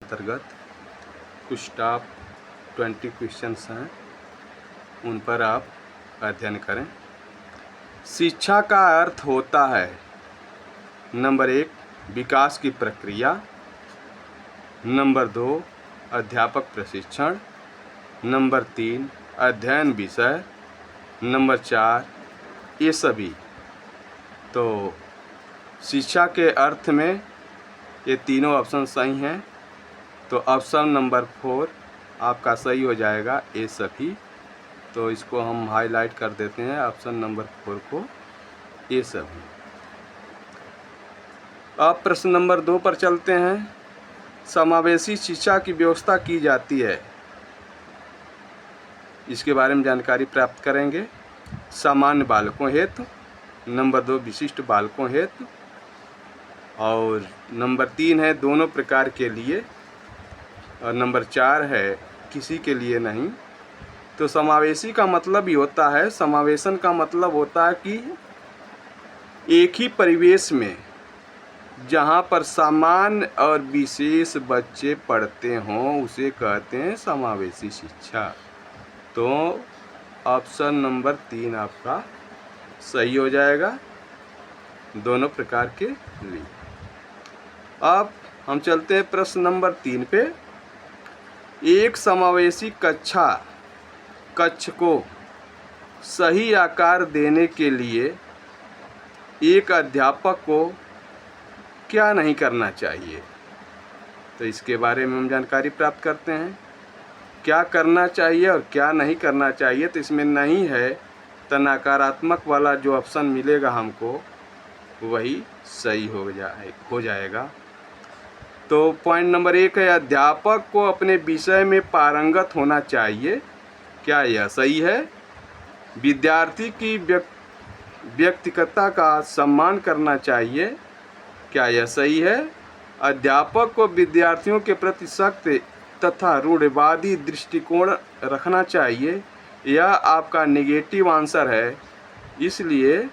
अंतर्गत कुछ top 20 questions हैं, उन पर आप अध्ययन करें। शिक्षा का अर्थ होता है नंबर 1 विकास की प्रक्रिया, नंबर 2 अध्यापक प्रशिक्षण, नंबर 3 अध्ययन विषय, नंबर 4 ये सभी। तो शिक्षा के अर्थ में ये तीनों ऑप्शन सही हैं, तो ऑप्शन नंबर 4 आपका सही हो जाएगा, ये सभी। तो इसको हम हाईलाइट कर देते हैं ऑप्शन नंबर 4 को, ये सभी। अब प्रश्न नंबर 2 पर चलते हैं। समावेशी शिक्षा की व्यवस्था की जाती है, इसके बारे में जानकारी प्राप्त करेंगे। सामान्य बालकों हेतु, नंबर 2 विशिष्ट बालकों हेतु, और नंबर 3 है दोनों प्रकार के लिए, और नंबर 4 है किसी के लिए नहीं। तो समावेशी का मतलब ही होता है, समावेशन का मतलब होता है कि एक ही परिवेश में जहाँ पर सामान्य और विशेष बच्चे पढ़ते हों उसे कहते हैं समावेशी शिक्षा। तो ऑप्शन नंबर 3 आपका सही हो जाएगा दोनों प्रकार के लिए। अब हम चलते हैं प्रश्न नंबर 3 पे। एक समावेशी कक्ष को सही आकार देने के लिए एक अध्यापक को क्या नहीं करना चाहिए, तो इसके बारे में हम जानकारी प्राप्त करते हैं। क्या करना चाहिए और क्या नहीं करना चाहिए, तो इसमें नहीं है तो नकारात्मक वाला जो ऑप्शन मिलेगा हमको वही सही हो जाएगा। तो पॉइंट नंबर 1 है अध्यापक को अपने विषय में पारंगत होना चाहिए, क्या यह सही है? विद्यार्थी की व्यक्तिगतता का सम्मान करना चाहिए, क्या यह सही है? अध्यापक को विद्यार्थियों के प्रति सख्त तथा रूढ़िवादी दृष्टिकोण रखना चाहिए, यह आपका नेगेटिव आंसर है, इसलिए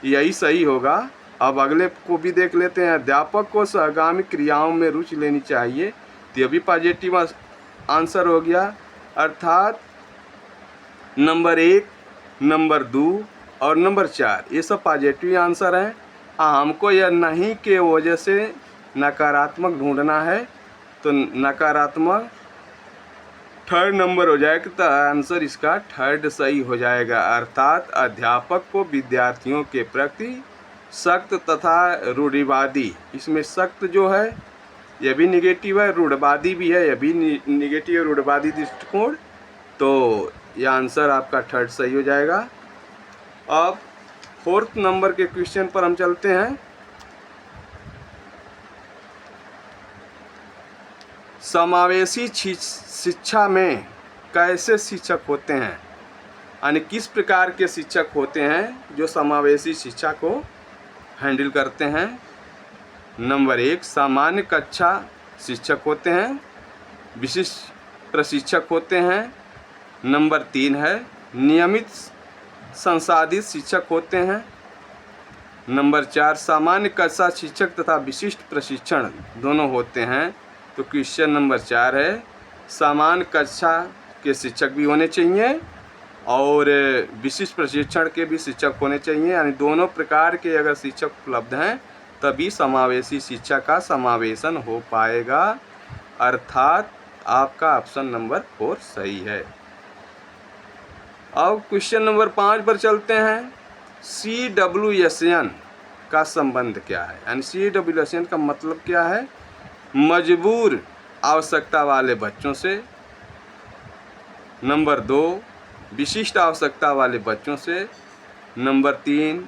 यही सही होगा। अब अगले को भी देख लेते हैं। अध्यापक को सहगामी क्रियाओं में रुचि लेनी चाहिए, तो यह भी पॉजिटिव आंसर हो गया। अर्थात नंबर 1, नंबर 2 और नंबर 4 ये सब पॉजिटिव आंसर हैं। हमको यह नहीं के वजह से नकारात्मक ढूंढना है, तो नकारात्मक थर्ड नंबर हो जाएगा, तो आंसर इसका थर्ड सही हो जाएगा। अर्थात अध्यापक को विद्यार्थियों के प्रति सख्त तथा रूढ़िवादी, इसमें सख्त जो है यह भी निगेटिव है, रूढ़िवादी भी है, यह भी निगेटिव रूढ़िवादी दृष्टिकोण, तो यह आंसर आपका थर्ड सही हो जाएगा। अब 4th नंबर के क्वेश्चन पर हम चलते हैं। समावेशी शिक्षा में कैसे शिक्षक होते हैं, यानी किस प्रकार के शिक्षक होते हैं जो समावेशी शिक्षा को हैंडल करते हैं। नंबर 1 सामान्य कक्षा शिक्षक होते हैं, विशिष्ट प्रशिक्षक होते हैं। नंबर 3 है नियमित संसाधित शिक्षक होते हैं। नंबर 4 सामान्य कक्षा शिक्षक तथा विशिष्ट प्रशिक्षण दोनों होते हैं। तो क्वेश्चन नंबर 4 है सामान्य कक्षा के शिक्षक भी होने चाहिए और विशिष्ट प्रशिक्षण के भी शिक्षक होने चाहिए, यानी दोनों प्रकार के अगर शिक्षक उपलब्ध हैं तभी समावेशी शिक्षा का समावेशन हो पाएगा। अर्थात आपका ऑप्शन नंबर 4 सही है। अब क्वेश्चन नंबर 5 पर चलते हैं। CWSN का संबंध क्या है, यानी CWSN का मतलब क्या है? मजबूर आवश्यकता वाले बच्चों से, नंबर 2 विशिष्ट आवश्यकता वाले बच्चों से, नंबर 3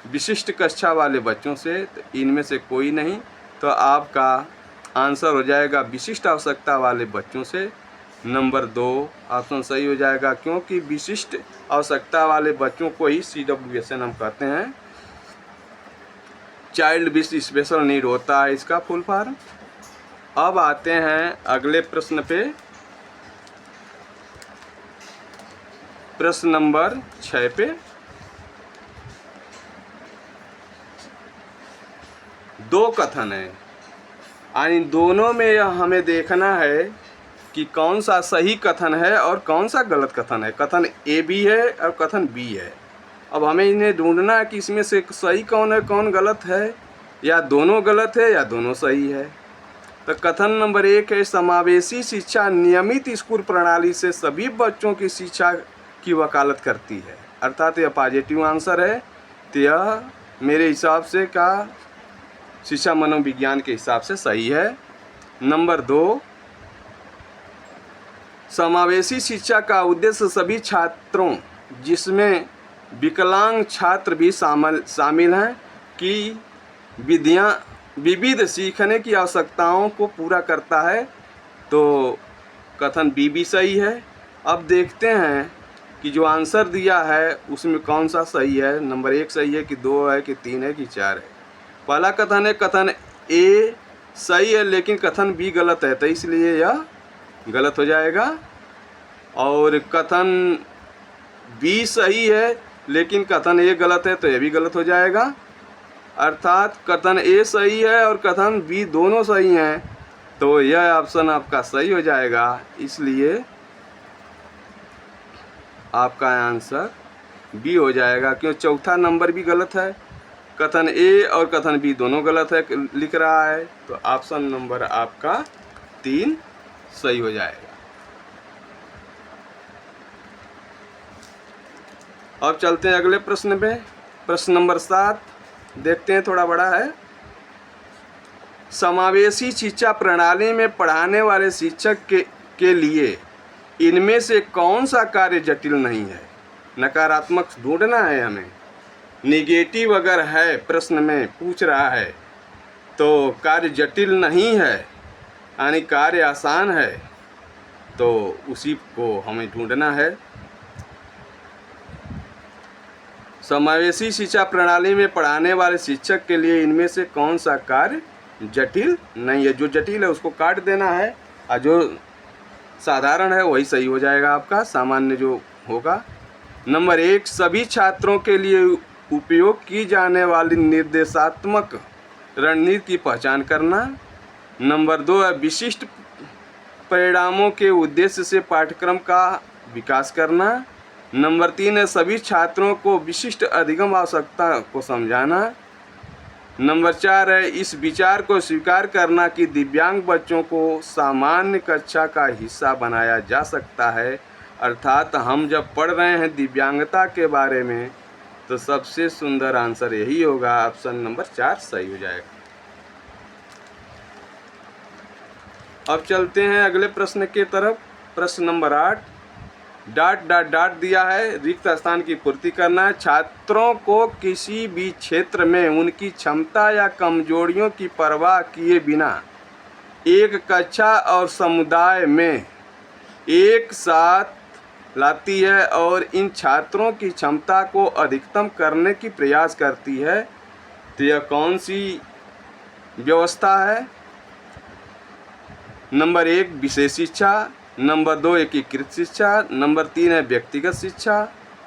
विशिष्ट कक्षा वाले बच्चों से। तो इनमें से कोई नहीं, तो आपका आंसर हो जाएगा विशिष्ट आवश्यकता वाले बच्चों से। नंबर 2 ऑप्शन सही हो जाएगा, क्योंकि विशिष्ट आवश्यकता वाले बच्चों को ही CWSN हम कहते हैं। चाइल्ड विद स्पेशल नीड होता है इसका फुल फॉर्म। अब आते हैं अगले प्रश्न पे, प्रश्न नंबर 6 पे। 2 कथन है और इन दोनों में यह हमें देखना है कि कौन सा सही कथन है और कौन सा गलत कथन है। कथन ए भी है और कथन बी है। अब हमें इन्हें ढूंढना है कि इसमें से सही कौन है कौन गलत है, या दोनों गलत है या दोनों सही है। तो कथन नंबर 1 है, समावेशी शिक्षा नियमित स्कूल प्रणाली से सभी बच्चों की शिक्षा की वकालत करती है, अर्थात यह पॉजिटिव आंसर है। तो यह मेरे हिसाब से का शिक्षा मनोविज्ञान के हिसाब से सही है। नंबर 2, समावेशी शिक्षा का उद्देश्य सभी छात्रों जिसमें विकलांग छात्र भी शामिल हैं कि विविध सीखने की आवश्यकताओं को पूरा करता है। तो कथन बी भी सही है। अब देखते हैं कि जो आंसर दिया है उसमें कौन सा सही है। नंबर 1 सही है कि 2 है कि 3 है कि 4 है। पहला कथन है, कथन ए सही है लेकिन कथन बी गलत है, तो इसलिए यह गलत हो जाएगा। और कथन बी सही है लेकिन कथन ए गलत है, तो यह भी गलत हो जाएगा। अर्थात कथन ए सही है और कथन बी दोनों सही हैं, तो यह ऑप्शन आपका सही हो जाएगा। इसलिए आपका आंसर बी हो जाएगा, क्यों चौथा नंबर भी गलत है। कथन ए और कथन बी दोनों गलत है लिख रहा है, तो ऑप्शन नंबर आपका 3 सही हो जाएगा। अब चलते हैं अगले प्रश्न पे। प्रश्न नंबर 7 देखते हैं, थोड़ा बड़ा है। समावेशी शिक्षा प्रणाली में पढ़ाने वाले शिक्षक के लिए इनमें से कौन सा कार्य जटिल नहीं है। नकारात्मक ढूंढना है हमें, निगेटिव अगर है प्रश्न में पूछ रहा है तो कार्य जटिल नहीं है यानी कार्य आसान है, तो उसी को हमें ढूंढना है। समावेशी शिक्षा प्रणाली में पढ़ाने वाले शिक्षक के लिए इनमें से कौन सा कार्य जटिल नहीं है। जो जटिल है उसको काट देना है और जो साधारण है वही सही हो जाएगा आपका, सामान्य जो होगा। नंबर 1, सभी छात्रों के लिए उपयोग की जाने वाली निर्देशात्मक रणनीति की पहचान करना। नंबर 2 है, विशिष्ट परिणामों के उद्देश्य से पाठ्यक्रम का विकास करना। नंबर 3 है, सभी छात्रों को विशिष्ट अधिगम आवश्यकता को समझाना। नंबर 4 है, इस विचार को स्वीकार करना कि दिव्यांग बच्चों को सामान्य कक्षा का हिस्सा बनाया जा सकता है। अर्थात हम जब पढ़ रहे हैं दिव्यांगता के बारे में तो सबसे सुंदर आंसर यही होगा, ऑप्शन नंबर 4 सही हो जाएगा। अब चलते हैं अगले प्रश्न के तरफ। प्रश्न नंबर 8, डॉट डॉट डॉट दिया है, रिक्त स्थान की पूर्ति करना है। छात्रों को किसी भी क्षेत्र में उनकी क्षमता या कमजोरियों की परवाह किए बिना एक कक्षा और समुदाय में एक साथ लाती है और इन छात्रों की क्षमता को अधिकतम करने की प्रयास करती है। तो यह कौन सी व्यवस्था है। नंबर 1 विशेष शिक्षा, नंबर 2 एकीकृत शिक्षा, नंबर 3 है व्यक्तिगत शिक्षा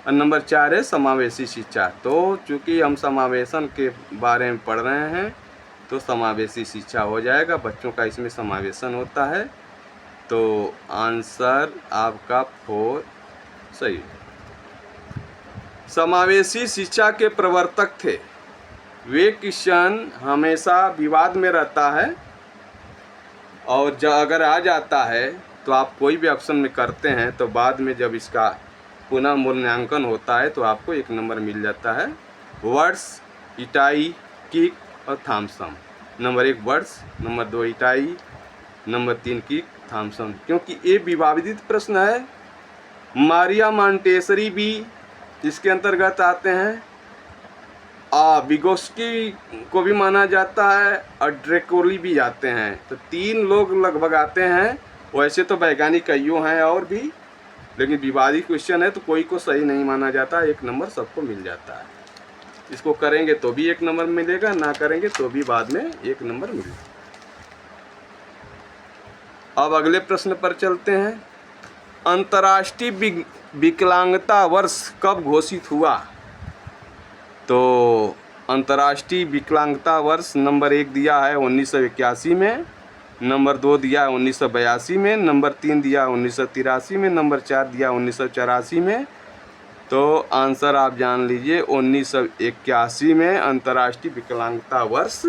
और नंबर 4 है समावेशी शिक्षा। तो चूँकि हम समावेशन के बारे में पढ़ रहे हैं तो समावेशी शिक्षा हो जाएगा, बच्चों का इसमें समावेशन होता है। तो आंसर आपका 4 सही। समावेशी शिक्षा के प्रवर्तक थे, वे क्वेश्चन हमेशा विवाद में रहता है और जब अगर आ जाता है तो आप कोई भी ऑप्शन में करते हैं तो बाद में जब इसका पुनः मूल्यांकन होता है तो आपको 1 नंबर मिल जाता है। वर्ड्स, इटाई, किक और थॉमसन। नंबर 1 वर्ड्स, नंबर 2 इटाई, नंबर 3 किक, थॉमसन। क्योंकि ये विवादित प्रश्न है। मारिया मॉन्टेसरी भी इसके अंतर्गत आते हैं, विगोस्की को भी माना जाता है और ड्रेकोली भी आते हैं। तो 3 लोग लगभग आते हैं। वैसे तो वैज्ञानिक कईयों हैं और भी, लेकिन विवादित क्वेश्चन है तो कोई को सही नहीं माना जाता, 1 नंबर सबको मिल जाता है। इसको करेंगे तो भी 1 नंबर मिलेगा, ना करेंगे तो भी बाद में 1 नंबर मिलेगा। अब अगले प्रश्न पर चलते हैं। अंतर्राष्ट्रीय विकलांगता वर्ष कब घोषित हुआ। तो अंतर्राष्ट्रीय विकलांगता वर्ष नंबर 1 दिया है 1981 में। नंबर 2 दिया है 1982 में, नंबर 3 दिया है 1983 में, नंबर 4 दिया 1984 में। तो आंसर आप जान लीजिए 1981 में अंतर्राष्ट्रीय विकलांगता वर्ष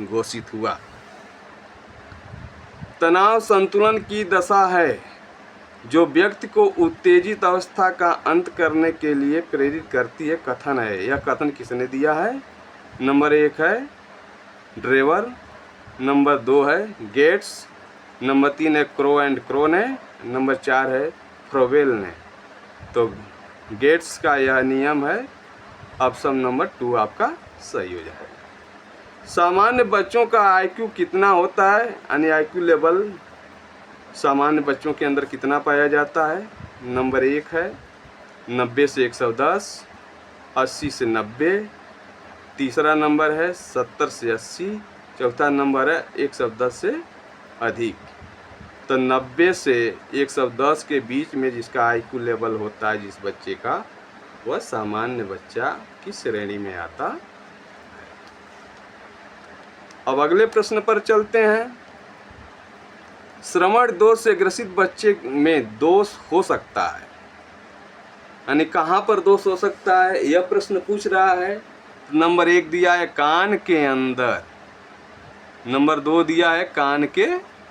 घोषित हुआ। तनाव संतुलन की दशा है जो व्यक्ति को उत्तेजित अवस्था का अंत करने के लिए प्रेरित करती है। कथन है, यह कथन किसने दिया है? नंबर 1 है ड्रेवर, नंबर 2 है गेट्स, नंबर 3 है क्रो एंड क्रो ने, नंबर 4 है फ्रोवेल ने। तो गेट्स का यह नियम है, ऑप्शन नंबर 2 आपका सही हो जाएगा। सामान्य बच्चों का आईक्यू कितना होता है? यानी आईक्यू लेवल सामान्य बच्चों के अंदर कितना पाया जाता है? नंबर 1 है 90 से 110, 80 से 90, तीसरा नंबर है 70 से 80, चौथा नंबर है 110 से अधिक। तो 90 से 110 के बीच में जिसका आईक्यू लेवल होता है जिस बच्चे का, वह सामान्य बच्चा की श्रेणी में आता। अब अगले प्रश्न पर चलते हैं। श्रवण दोष से ग्रसित बच्चे में दोष हो सकता है, यानी कहाँ पर दोष हो सकता है यह प्रश्न पूछ रहा है। नंबर 1 दिया है कान के अंदर, नंबर 2 दिया है कान के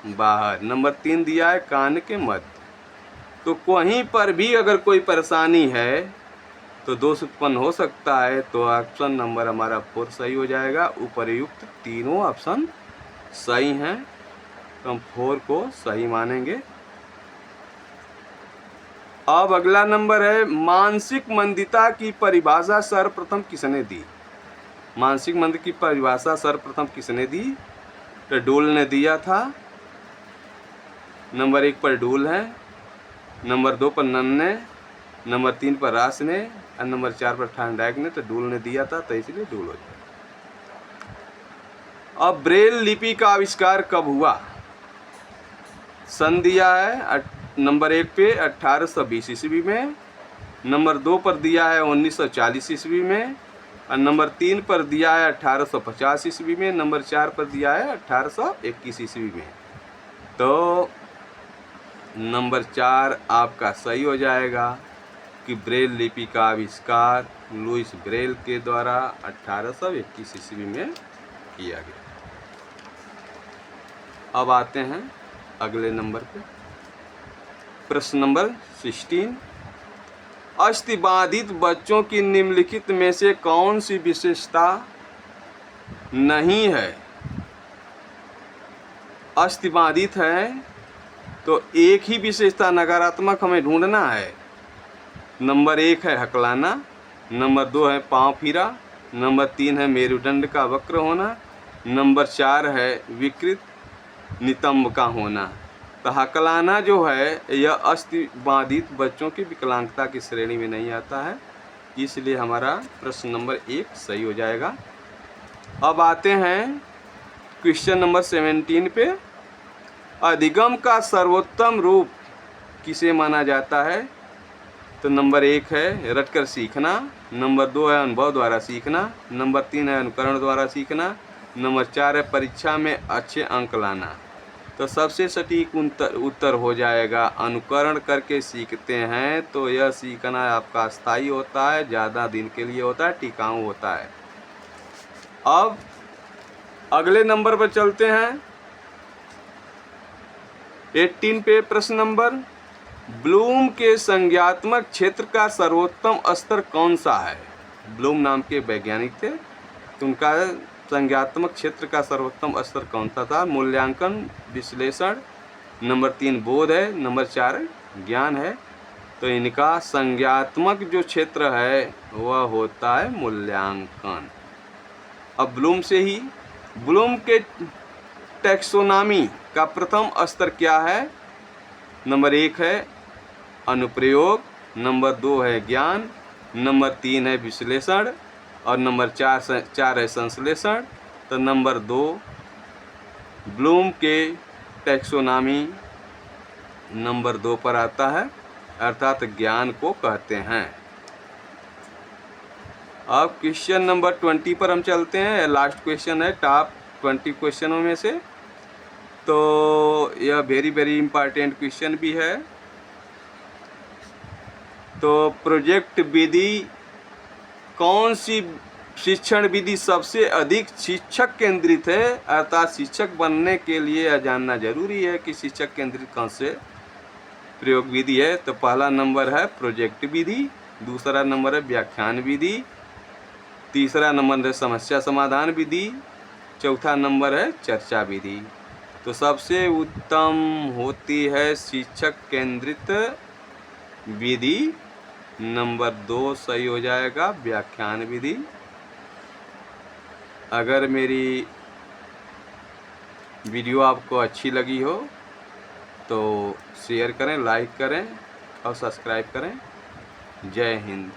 बाहर, नंबर 3 दिया है कान के मध्य। तो कहीं पर भी अगर कोई परेशानी है तो दोष उत्पन्न हो सकता है। तो ऑप्शन नंबर हमारा 4 सही हो जाएगा। उपर्युक्त तीनों ऑप्शन सही हैं, तो हम 4 को सही मानेंगे। अब अगला नंबर है मानसिक मंदिता की परिभाषा सर्वप्रथम किसने दी? मानसिक मंद की परिभाषा सर्वप्रथम किसने दी? तो डूल ने दिया था। नंबर 1 पर डूल है, नंबर 2 पर नन ने, नंबर 3 पर रास ने और नंबर 4 पर थार्नडाइक ने। तो डूल ने दिया था, तो इसलिए डूल हो जाए। अब ब्रेल लिपि का आविष्कार कब हुआ? सन दिया है नंबर 1 पे 1820 ईस्वी में, नंबर 2 पर दिया है 1940 ईस्वी में और नंबर 3 पर दिया है 1850 ईस्वी में, नंबर 4 पर दिया है 1821 ईस्वी में। तो नंबर 4 आपका सही हो जाएगा कि ब्रेल लिपि का आविष्कार लुइस ब्रेल के द्वारा 1821 ईस्वी में किया गया। अब आते हैं अगले नंबर पे, प्रश्न नंबर 16। अस्थिबाधित बच्चों की निम्नलिखित में से कौन सी विशेषता नहीं है? अस्थिबाधित है तो एक ही विशेषता नकारात्मक हमें ढूंढना है। नंबर 1 है हकलाना, नंबर 2 है पाँव फिरा, नंबर 3 है मेरुदंड का वक्र होना, नंबर 4 है विकृत नितंब का होना। तो हकलाना जो है यह अस्थिबाधित बच्चों की विकलांगता की श्रेणी में नहीं आता है, इसलिए हमारा प्रश्न नंबर 1 सही हो जाएगा। अब आते हैं क्वेश्चन नंबर 17 पे। अधिगम का सर्वोत्तम रूप किसे माना जाता है? तो नंबर 1 है रटकर सीखना, नंबर 2 है अनुभव द्वारा सीखना, नंबर 3 है अनुकरण द्वारा सीखना, नंबर 4 है परीक्षा में अच्छे अंक लाना। तो सबसे सटीक उत्तर हो जाएगा अनुकरण करके सीखते हैं तो यह सीखना आपका स्थायी होता है, ज़्यादा दिन के लिए होता है, टिकाऊ होता है। अब अगले नंबर पर चलते हैं 18 पे। प्रश्न नंबर, ब्लूम के संज्ञात्मक क्षेत्र का सर्वोत्तम स्तर कौन सा है? ब्लूम नाम के वैज्ञानिक थे, तो उनका संज्ञात्मक क्षेत्र का सर्वोत्तम स्तर कौन सा था? मूल्यांकन, विश्लेषण, नंबर 3 बोध है, नंबर 4 ज्ञान है। तो इनका संज्ञात्मक जो क्षेत्र है वह होता है मूल्यांकन। अब ब्लूम से ही, ब्लूम के टैक्सोनॉमी का प्रथम स्तर क्या है? नंबर 1 है अनुप्रयोग, नंबर 2 है ज्ञान, नंबर 3 है विश्लेषण और नंबर 4 है संश्लेषण। तो नंबर 2 ब्लूम के टैक्सोनॉमी नंबर 2 पर आता है, अर्थात ज्ञान को कहते हैं। अब क्वेश्चन नंबर 20 पर हम चलते हैं। लास्ट क्वेश्चन है टॉप 20 क्वेश्चनों में से। तो यह वेरी इम्पॉर्टेंट क्वेश्चन भी है। तो प्रोजेक्ट विधि, कौन सी शिक्षण विधि सबसे अधिक शिक्षक केंद्रित है, अर्थात शिक्षक बनने के लिए यह जानना जरूरी है कि शिक्षक केंद्रित कौन से प्रयोग विधि है। तो पहला नंबर है प्रोजेक्ट विधि, दूसरा नंबर है व्याख्यान विधि, तीसरा नंबर है समस्या समाधान विधि, चौथा नंबर है चर्चा विधि। तो सबसे उत्तम होती है शिक्षक केंद्रित विधि, नंबर 2 सही हो जाएगा व्याख्यान विधि। अगर मेरी वीडियो आपको अच्छी लगी हो तो शेयर करें, लाइक करें और सब्सक्राइब करें। जय हिंद।